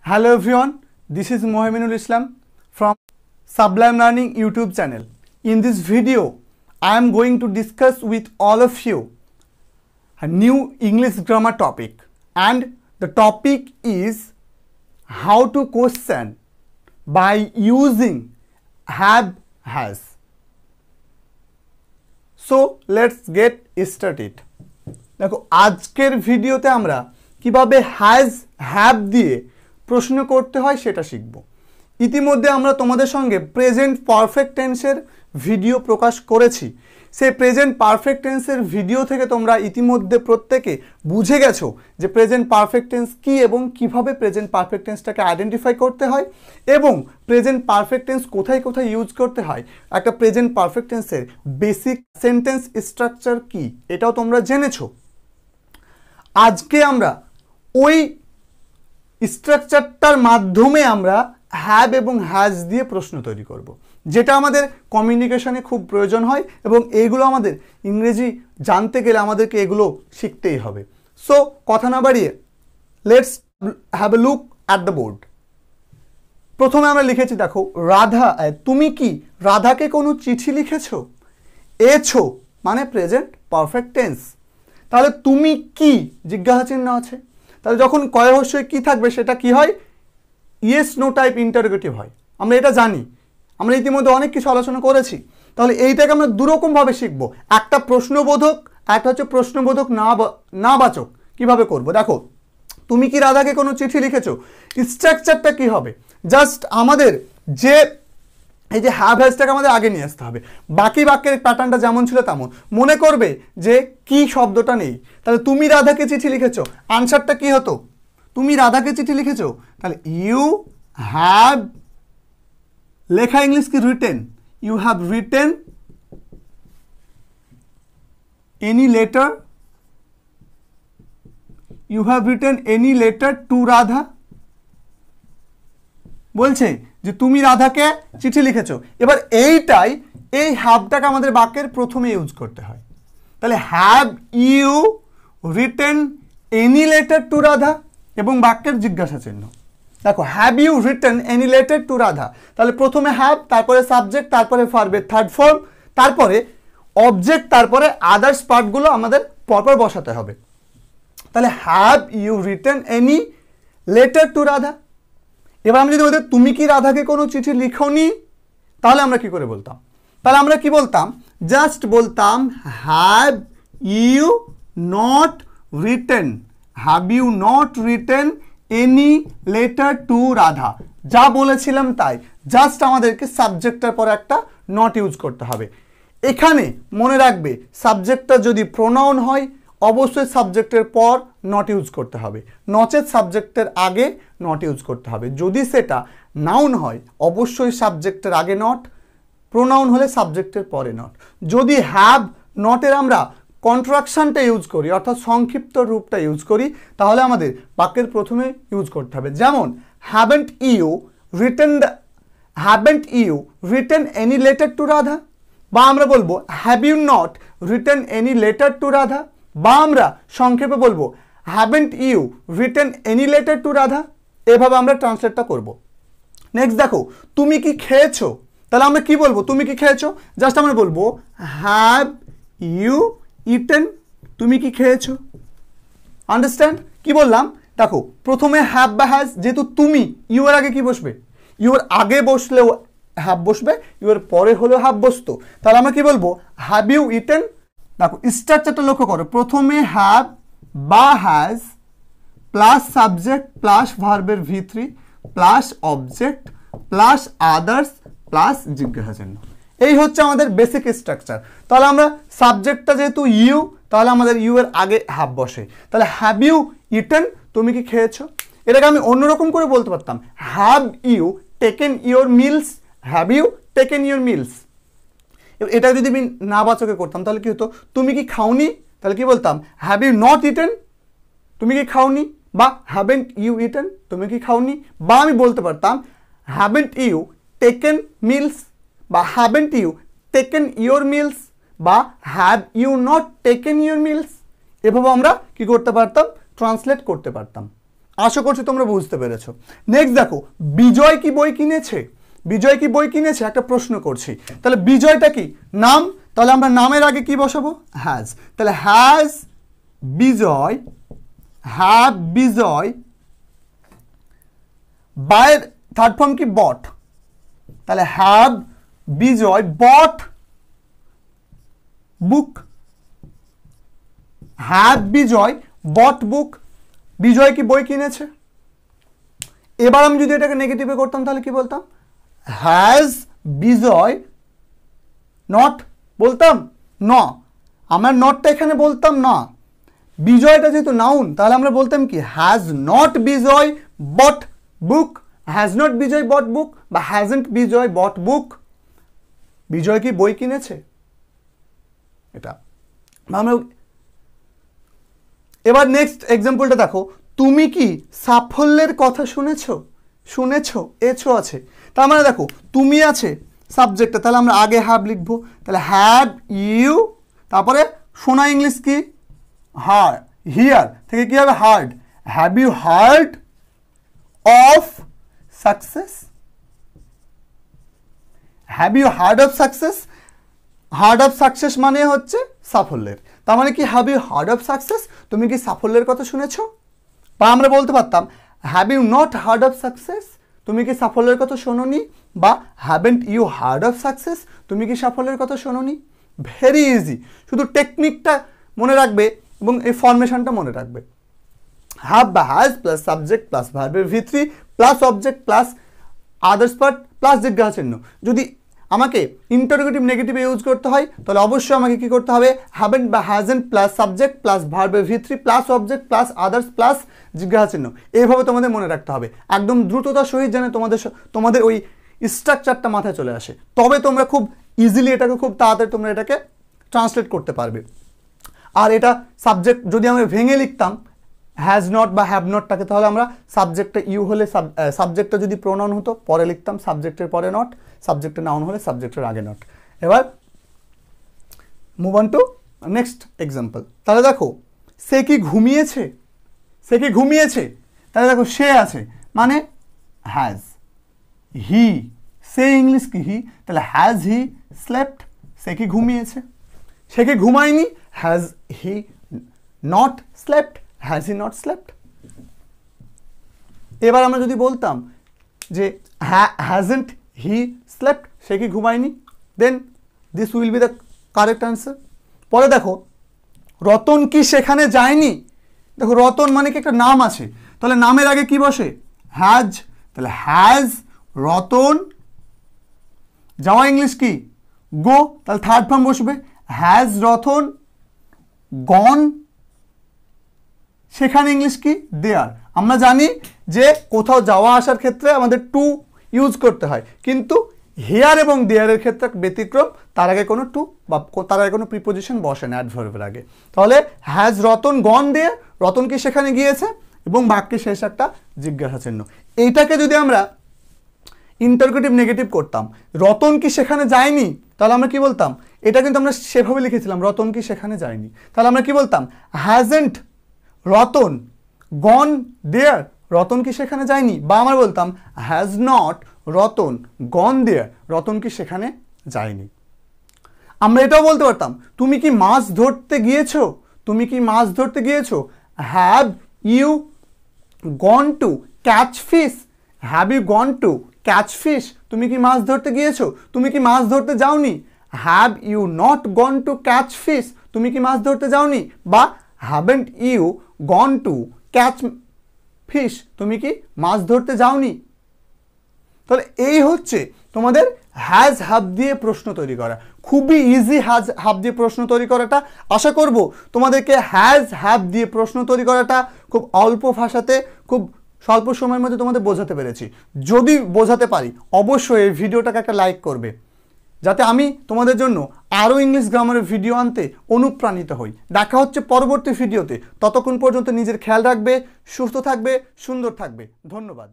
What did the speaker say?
Hello everyone, this is Mohaminul Islam from Sublime Learning YouTube channel. In this video, I am going to discuss with all of you a new English grammar topic, and the topic is how to question by using have, has. So let's get started. দেখো আজকের ভিডিওতে আমরা কিভাবে has have দিয়ে প্রশ্ন করতে হয় সেটা শিখব। ইতিমধ্যে আমরা তোমাদের সঙ্গে প্রেজেন্ট পারফেক্ট টেন্সের ভিডিও প্রকাশ করেছি। সেই প্রেজেন্ট পারফেক্ট টেন্সের ভিডিও থেকে তোমরা ইতিমধ্যে প্রত্যেকে বুঝে গেছো যে প্রেজেন্ট পারফেক্ট টেন্স কী এবং কিভাবে প্রেজেন্ট পারফেক্ট টেন্সটাকে আইডেন্টিফাই করতে হয় এবং প্রেজেন্ট পারফেক্ট টেন্স কোথায় কোথায় ইউজ করতে হয়, একটা প্রেজেন্ট পারফেক্ট টেন্সের বেসিক সেন্টেন্স স্ট্রাকচার কী এটাও তোমরা জেনেছো। আজকে আমরা ওই স্ট্রাকচারটার মাধ্যমে আমরা হ্যাভ এবং হ্যাজ দিয়ে প্রশ্ন তৈরি করব, যেটা আমাদের কমিউনিকেশনে খুব প্রয়োজন হয় এবং এইগুলো আমাদের ইংরেজি জানতে গেলে আমাদেরকে এগুলো শিখতেই হবে। সো কথা না বাড়িয়ে let's have a look at the board. প্রথমে আমরা লিখেছি, দেখো রাধা, তুমি কি রাধাকে কোনো চিঠি লিখেছো? এছো মানে প্রেজেন্ট পারফেক্ট টেন্স। তাহলে তুমি কি জিজ্ঞাসা চিহ্ন আছে, তাহলে যখন কয় হর্ষই কি থাকবে সেটা কি হয়? ইয়েস নো টাইপ ইন্টারোগেটিভ হয়। আমরা এটা জানি, আমরা ইতিমধ্যে অনেক কিছু আলোচনা করেছি। তাহলে এইটাকে আমরা দুরকমভাবে শিখবো, একটা প্রশ্নবোধক, একটা হচ্ছে প্রশ্নবোধক না বাচক। কিভাবে করব? দেখো তুমি কি রাধাকে কোনো চিঠি লিখেছো, স্ট্রাকচারটা কি হবে? জাস্ট আমাদের যে এই যে হ্যাভ হ্যাজটাকে আমাদের আগে নিয়ে আসতে হবে, বাকি বাক্যের প্যাটার্নটা যেমন ছিল তেমন। মনে করবে যে কি শব্দটা নেই, তাহলে তুমি রাধাকে চিঠি লিখেছো, আনসারটা কি হতো? তুমি রাধাকে চিঠি লিখেছো, তাহলে ইউ হ্যাভ, লেখা ইংলিশ কি written, you have written any letter, you have written any letter to Radha. বলছে যে তুমি রাধাকে চিঠি লিখেছো। এবার এই হ্যাভটাকে আমাদের বাক্যের প্রথমে ইউজ করতে হয়। তাহলে have you written any letter to Radha এবং বাক্যের জিজ্ঞাসা চিহ্ন। দেখো have you written any letter to Radha, তাহলে প্রথমে হ্যাভ, তারপরে সাবজেক্ট, তারপরে ভার্বের থার্ড ফর্ম, তারপরে অবজেক্ট, তারপরে আদার্স পার্টগুলো আমাদের পরপর বসাতে হবে। তাহলে have you written any letter to Radha. এবার আমি যদি বলতে তুমি কি রাধাকে কোনো চিঠি লিখোনি, তাহলে আমরা কি করে বলতাম? তাহলে আমরা কি বলতাম? জাস্ট বলতাম have you not written, have you not written any letter to Radha. যা বলেছিলাম তাই, জাস্ট আমাদেরকে সাবজেক্টের পরে একটা নট ইউজ করতে হবে। এখানে মনে রাখবে সাবজেক্টটা যদি প্রোনাউন হয় অবশ্যই সাবজেক্টের পর নট ইউজ করতে হবে, নচেত সাবজেক্টের আগে নট ইউজ করতে হবে। যদি সেটা নাউন হয় অবশ্যই সাবজেক্টের আগে নট, প্রোনাউন হলে সাবজেক্টের পরে নট। যদি হ্যাভ নটের আমরা কন্ট্রাকশনটা ইউজ করি, অর্থাৎ সংক্ষিপ্ত রূপটা ইউজ করি, তাহলে আমাদের বাক্যের প্রথমে ইউজ করতে হবে। যেমন haven't you written any letter to Radha, বা আমরা বলবো have you not written any letter to Radha, বা আমরা সংক্ষেপে বলবো haven't you written any letter to Radha. এভাবে আমরা ট্রান্সলেটটা করব। নেক্সট দেখো তুমি কি খেয়েছো, তাহলে আমরা কি বলবো? তুমি কি খেয়েছো, জাস্ট আমরা বলবো হ্যাভ ইউ ইটেন, তুমি কি খেয়েছো। আন্ডারস্ট্যান্ড কি বললাম? দেখো প্রথমে হ্যাভ বা হ্যাজ, যেহেতু তুমি ইউ এর আগে কি বসবে? ইউ এর আগে বসলেও হ্যাভ বসবে, ইউ এর পরে হলেও হ্যাভ বসতো। তাহলে আমরা কি বলবো? Have you eaten. দেখো স্ট্রাকচারটা লক্ষ্য করো, প্রথমে হ্যাভ বা হ্যাজ প্লাস সাবজেক্ট প্লাস ভার্বের V3 plus object plus others plus জিজ্ঞাসা চিহ্ন। এই হচ্ছে আমাদের বেসিক স্ট্রাকচার। তাহলে আমরা সাবজেক্টটা যেহেতু ইউ, তাহলে আমাদের ইউ এর আগে হ্যাভ বসে। তাহলে হ্যাভ ইউ ইটেন, তুমি কি খেয়েছো। এটাকে আমি অন্যরকম করে বলতে পারতাম, have you taken your meals, have you taken your meals. এটা যদি আমি না বাচকে করতাম তাহলে কি হতো? তুমি কি খাওনি, তাহলে কি বলতাম? হ্যাভ ইউ নট ইটেন, তুমি কি খাওনি, বা হ্যাভেন্ট ইউ ইটেন, তুমি কি খাওনি। বা আমি বলতে পারতাম হ্যাভেন্ট ইউ টেকেন মিলস, বা haven't you taken your meals, বা have you not taken your meals. এভাবে আমরা কি করতে পারতাম? ট্রান্সলেট করতে পারতাম। আশা করছি তোমরা বুঝতে পেরেছো। নেক্সট দেখো, বিজয় কি বই কিনেছে? বিজয় কি বই কিনেছে একটা প্রশ্ন করছি। তাহলে বিজয়টা কি নাম, তাহলে আমরা নামের আগে কি বসাবো? হ্যাজ। তাহলে হ্যাজ বিজয়, হ্যাভ বিজয়, বায়ের থার্ড ফর্ম কি বট, তাহলে have Bijoy bought book, have Bijoy bought বুক। বিজয় কি বই কিনেছে? এবার আমি যদি এটাকে নেগেটিভে করতাম তাহলে কি বলতাম? হ্যাজ বিজয় নট, বলতাম না, আমরা নটটা এখানে বলতাম না। বিজয়টা যেহেতু নাউন তাহলে আমরা বলতাম কি? Has not Bijoy bought book, has not Bijoy bought book বা হ্যাজন্ট বিজয় বট বুক। বিজয় কি বই কিনেছে? এটা আমরা। এবার নেক্সট এক্সাম্পলটা দেখো, তুমি কি সাফল্যের কথা শুনেছো? শুনেছো, এছো আছে, তার মানে দেখো তুমি আছে সাবজেক্টটা, তাহলে আমরা আগে হ্যাভ লিখবো। তাহলে হ্যাভ ইউ, তারপরে শোনা ইংলিশ কি? হার, হিয়ার থেকে কি হবে? Heard. Have you heard of success? Have you heard of success? Heard of success মানে হচ্ছে সাফল্যের, তার মানে কি have you heard of success? তুমি কি সাফল্যের কথা শুনেছো? বা আমরা বলতে পারতাম have you not heard of success? তুমি কি সাফল্যের কথা শোনোনি? বা haven't you heard of success? তুমি কি সাফল্যের কথা শোনোনি? ভেরি ইজি, শুধু টেকনিকটা মনে রাখবে এবং এই ফরমেশনটা মনে রাখবে। হ্যাভ বা হ্যাজ প্লাস সাবজেক্ট প্লাস ভার্বের ভিত্তি plus object plus others part plus জিজ্ঞাসা চিহ্ন। যদি আমাকে ইন্টারোগেটিভ নেগেটিভে ইউজ করতে হয় তাহলে অবশ্যই আমাকে কি করতে হবে? হ্যাভেন্ট বা হ্যাজেন্ট প্লাস সাবজেক্ট প্লাস ভার্বের ভিত্তি plus object plus others plus জিজ্ঞাসা চিহ্ন, এইভাবে তোমাদের মনে রাখতে হবে একদম দ্রুততার সহিত, যেন তোমাদের ওই স্ট্রাকচারটা মাথায় চলে আসে, তবে তোমরা খুব ইজিলি এটাকে খুব তাড়াতাড়ি তোমরা এটাকে ট্রান্সলেট করতে পারবে। আর এটা সাবজেক্ট যদি আমরা ভেঙে লিখতাম হ্যাজ নট বা হ্যাভ নটটাকে, তাহলে আমরা সাবজেক্টটা ইউ হলে সাবজেক্টটা যদি প্রোনাউন হতো পরে লিখতাম সাবজেক্টের পরে নট, সাবজেক্টের নাউন হলে সাবজেক্টের আগে নট। এবার move on to next example. তাহলে দেখো সে কি ঘুমিয়েছে? সে কি ঘুমিয়েছে? তাহলে দেখো সে আছে মানে হ্যাজ, হি, সে ইংলিশ কি হি, তাহলে হ্যাজ হি স্লেপ্ট? সে কি ঘুমিয়েছে? সে কি ঘুমায়নি? Has he not slept? Has he not slept? এবার আমরা যদি বলতাম যে হ্যাজেন্ট হি স্লেপ্ট, সে কি ঘুমায়নি, then this will be the correct answer. পরে দেখো রতন কি সেখানে যায়নি? দেখো রতন মানে কি একটা নাম আছে, তাহলে নামের আগে কি বসে? হ্যাজ। তাহলে হ্যাজ রতন, যাওয়া ইংলিশ কি? গো, তাহলে থার্ড ফর্ম বসবে হ্যাজ রতন গন, সেখানে ইংলিশ কি? দেয়ার। আমরা জানি যে কোথাও যাওয়া আসার ক্ষেত্রে আমাদের টু ইউজ করতে হয়, কিন্তু হেয়ার এবং দেয়ারের ক্ষেত্রে ব্যতিক্রম, তার আগে কোনো টু বা তার আগে কোনো প্রিপোজিশন বসে না অ্যাডভার্বের আগে। তাহলে হ্যাজ রতন গন দেয়ার, রতন কি সেখানে গিয়েছে, এবং বাক্যের শেষ একটা জিজ্ঞাসা চিহ্ন। এইটাকে যদি আমরা ইন্টারোগেটিভ নেগেটিভ করতাম, রতন কি সেখানে যায়নি, তাহলে আমরা কি বলতাম? এটা কিন্তু আমরা সেভাবে লিখেছিলাম রতন কি সেখানে যায়নি, তাহলে আমরা কি বলতাম? হ্যাজেন্ট রতন গন দেয়ার, রতন কি সেখানে যায়নি। বা আমরা বলতাম হ্যাজ নট রতন গন দেয়ার, রতন কি সেখানে যায়নি। আমরা এটাও বলতে পারতাম তুমি কি মাছ ধরতে গিয়েছো? তুমি কি মাছ ধরতে গিয়েছো? Have you gone to catch fish? Have you gone to catch fish? তুমি কি মাছ ধরতে গিয়েছো? তুমি কি মাছ ধরতে যাওনি? Have you not gone to catch fish? তুমি কি মাছ ধরতে যাওনি? বা haven't you gone to catch fish? তুমি কি মাছ ধরতে যাওনি? তাহলে এই হচ্ছে তোমাদের হ্যাজ হ্যাভ দিয়ে প্রশ্ন তৈরি করা। খুবই ইজি হ্যাজ হ্যাভ দিয়ে প্রশ্ন তৈরি করাটা। আশা করব তোমাদেরকে হ্যাজ হ্যাভ দিয়ে প্রশ্ন তৈরি করাটা খুব অল্প ভাষাতে খুব স্বল্প সময়ের মধ্যে তোমাদের বোঝাতে পেরেছি। যদি বোঝাতে পারি অবশ্যই এই ভিডিওটাকে একটা লাইক করবে, যাতে আমি তোমাদের জন্য আরও ইংলিশ গ্রামারের ভিডিও আনতে অনুপ্রাণিত হই। দেখা হচ্ছে পরবর্তী ভিডিওতে, ততক্ষণ পর্যন্ত নিজের খেয়াল রাখবে, সুস্থ থাকবে, সুন্দর থাকবে। ধন্যবাদ।